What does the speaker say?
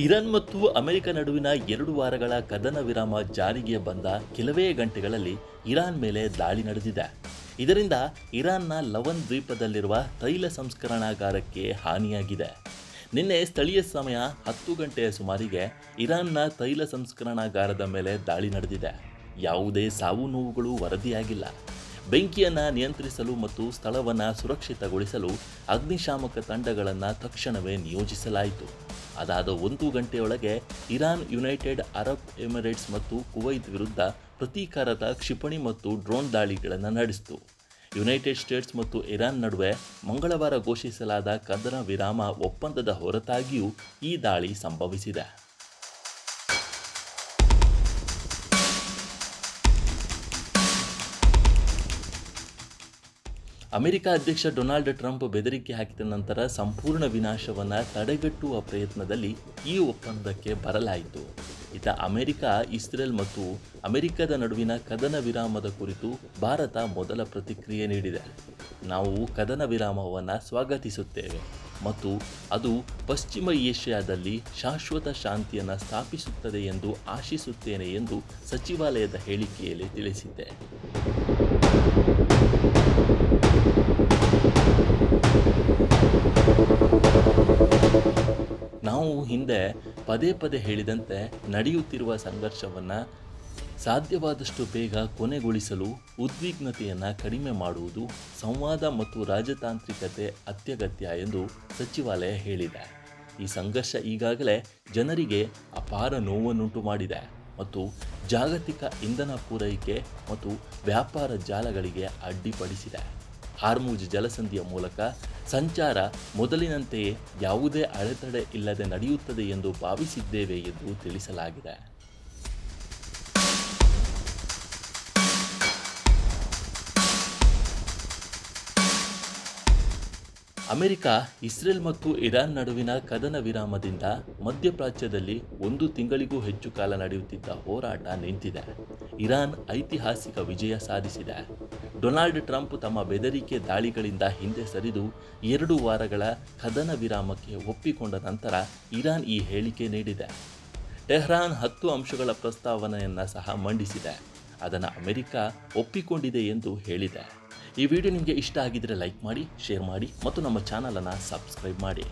Iran ಮತ್ತು America ನಡುವಿನ 2 ವಾರಗಳ ಕದನ ವಿರಾಮ ಜಾರಿಗೆ ಬಂದ ಕೆಲವೇ ಗಂಟೆಗಳಲ್ಲಿ ಇರಾನ್ ಮೇಲೆ ದಾಳಿ ನಡೆದಿದೆ. ಇದರಿಂದ ಇರಾನ್ನ ಲವನ್ ದ್ವೀಪದಲ್ಲಿರುವ ತೈಲ ಸಂಸ್ಕರಣಾಗಾರಕ್ಕೆ ಹಾನಿಯಾಗಿದೆ. ನಿನ್ನೆ ಸ್ಥಳೀಯ ಸಮಯ 10 ಗಂಟೆಯ ಸುಮಾರಿಗೆ ಇರಾನ್ನ ತೈಲ ಸಂಸ್ಕರಣಾಗಾರದ ಮೇಲೆ ದಾಳಿ ನಡೆದಿದೆ. ಯಾವುದೇ ಸಾವು ನೋವುಗಳು ವರದಿಯಾಗಿಲ್ಲ. ಬೆಂಕಿಯನ್ನು ನಿಯಂತ್ರಿಸಲು ಮತ್ತು ಸ್ಥಳವನ್ನು ಸುರಕ್ಷಿತಗೊಳಿಸಲು ಅಗ್ನಿಶಾಮಕ ತಂಡಗಳನ್ನು ತಕ್ಷಣವೇ ನಿಯೋಜಿಸಲಾಯಿತು. ಅದಾದ 1 ಗಂಟೆಯೊಳಗೆ ಇರಾನ್ ಯುನೈಟೆಡ್ ಅರಬ್ ಎಮಿರೇಟ್ಸ್ ಮತ್ತು ಕುವೈತ್ ವಿರುದ್ಧ ಪ್ರತೀಕಾರದ ಕ್ಷಿಪಣಿ ಮತ್ತು ಡ್ರೋನ್ ದಾಳಿಗಳನ್ನು ನಡೆಸಿತು. ಯುನೈಟೆಡ್ ಸ್ಟೇಟ್ಸ್ ಮತ್ತು ಇರಾನ್ ನಡುವೆ ಮಂಗಳವಾರ ಘೋಷಿಸಲಾದ ಕದನ ವಿರಾಮ ಒಪ್ಪಂದದ ಹೊರತಾಗಿಯೂ ಈ ದಾಳಿ ಸಂಭವಿಸಿದೆ. ಅಮೆರಿಕ ಅಧ್ಯಕ್ಷ ಡೊನಾಲ್ಡ್ ಟ್ರಂಪ್ ಬೆದರಿಕೆ ಹಾಕಿದ ನಂತರ ಸಂಪೂರ್ಣ ವಿನಾಶವನ್ನು ತಡೆಗಟ್ಟುವ ಪ್ರಯತ್ನದಲ್ಲಿ ಈ ಒಪ್ಪಂದಕ್ಕೆ ಬರಲಾಯಿತು. ಇತ್ತ ಅಮೆರಿಕ, ಇಸ್ರೇಲ್ ಮತ್ತು ಅಮೆರಿಕದ ನಡುವಿನ ಕದನ ವಿರಾಮದ ಕುರಿತು ಭಾರತ ಮೊದಲ ಪ್ರತಿಕ್ರಿಯೆ ನೀಡಿದೆ. ನಾವು ಕದನ ವಿರಾಮವನ್ನು ಸ್ವಾಗತಿಸುತ್ತೇವೆ ಮತ್ತು ಅದು ಪಶ್ಚಿಮ ಏಷ್ಯಾದಲ್ಲಿ ಶಾಶ್ವತ ಶಾಂತಿಯನ್ನು ಸ್ಥಾಪಿಸುತ್ತದೆ ಎಂದು ಆಶಿಸುತ್ತೇನೆ ಎಂದು ಸಚಿವಾಲಯದ ಹೇಳಿಕೆಯಲ್ಲಿ ತಿಳಿಸಿದೆ. ನಾವು ಹಿಂದೆ ಪದೇ ಪದೇ ಹೇಳಿದಂತೆ ನಡೆಯುತ್ತಿರುವ ಸಂಘರ್ಷವನ್ನು ಸಾಧ್ಯವಾದಷ್ಟು ಬೇಗ ಕೊನೆಗೊಳಿಸಲು ಉದ್ವಿಗ್ನತೆಯನ್ನು ಕಡಿಮೆ ಮಾಡುವುದು, ಸಂವಾದ ಮತ್ತು ರಾಜತಾಂತ್ರಿಕತೆ ಅತ್ಯಗತ್ಯ ಎಂದು ಸಚಿವಾಲಯ ಹೇಳಿದೆ. ಈ ಸಂಘರ್ಷ ಈಗಾಗಲೇ ಜನರಿಗೆ ಅಪಾರ ನೋವನ್ನುಂಟು ಮಾಡಿದೆ ಮತ್ತು ಜಾಗತಿಕ ಇಂಧನ ಪೂರೈಕೆ ಮತ್ತು ವ್ಯಾಪಾರ ಜಾಲಗಳಿಗೆ ಅಡ್ಡಿಪಡಿಸಿದೆ. ಹಾರ್ಮುಜ್ ಜಲಸಂಧಿಯ ಮೂಲಕ ಸಂಚಾರ ಮೊದಲಿನಂತೆಯೇ ಯಾವುದೇ ಅಡೆತಡೆ ಇಲ್ಲದೆ ನಡೆಯುತ್ತದೆ ಎಂದು ಭಾವಿಸಿದ್ದೇವೆ ಎಂದು ತಿಳಿಸಲಾಗಿದೆ. ಅಮೆರಿಕ, ಇಸ್ರೇಲ್ ಮತ್ತು ಇರಾನ್ ನಡುವಿನ ಕದನ ವಿರಾಮದಿಂದ ಮಧ್ಯಪ್ರಾಚ್ಯದಲ್ಲಿ 1 ತಿಂಗಳಿಗೂ ಹೆಚ್ಚು ಕಾಲ ನಡೆಯುತ್ತಿದ್ದ ಹೋರಾಟ ನಿಂತಿದೆ. ಇರಾನ್ ಐತಿಹಾಸಿಕ ವಿಜಯ ಸಾಧಿಸಿದೆ. ಡೊನಾಲ್ಡ್ ಟ್ರಂಪ್ ತಮ್ಮ ಬೆದರಿಕೆ ದಾಳಿಗಳಿಂದ ಹಿಂದೆ ಸರಿದು 2 ವಾರಗಳ ಕದನ ವಿರಾಮಕ್ಕೆ ಒಪ್ಪಿಕೊಂಡ ನಂತರ ಇರಾನ್ ಈ ಹೇಳಿಕೆ ನೀಡಿದೆ. ಟೆಹ್ರಾನ್ 10 ಅಂಶಗಳ ಪ್ರಸ್ತಾವನೆಯನ್ನು ಸಹ ಮಂಡಿಸಿದೆ. ಅದನ್ನು ಅಮೆರಿಕ ಒಪ್ಪಿಕೊಂಡಿದೆ ಎಂದು ಹೇಳಿದೆ. ಈ ವಿಡಿಯೋ ನಿಮಗೆ ಇಷ್ಟ ಆಗಿದ್ದರೆ ಲೈಕ್ ಮಾಡಿ, ಶೇರ್ ಮಾಡಿ ಮತ್ತು ನಮ್ಮ ಚಾನಲನ್ನು ಸಬ್ಸ್ಕ್ರೈಬ್ ಮಾಡಿ.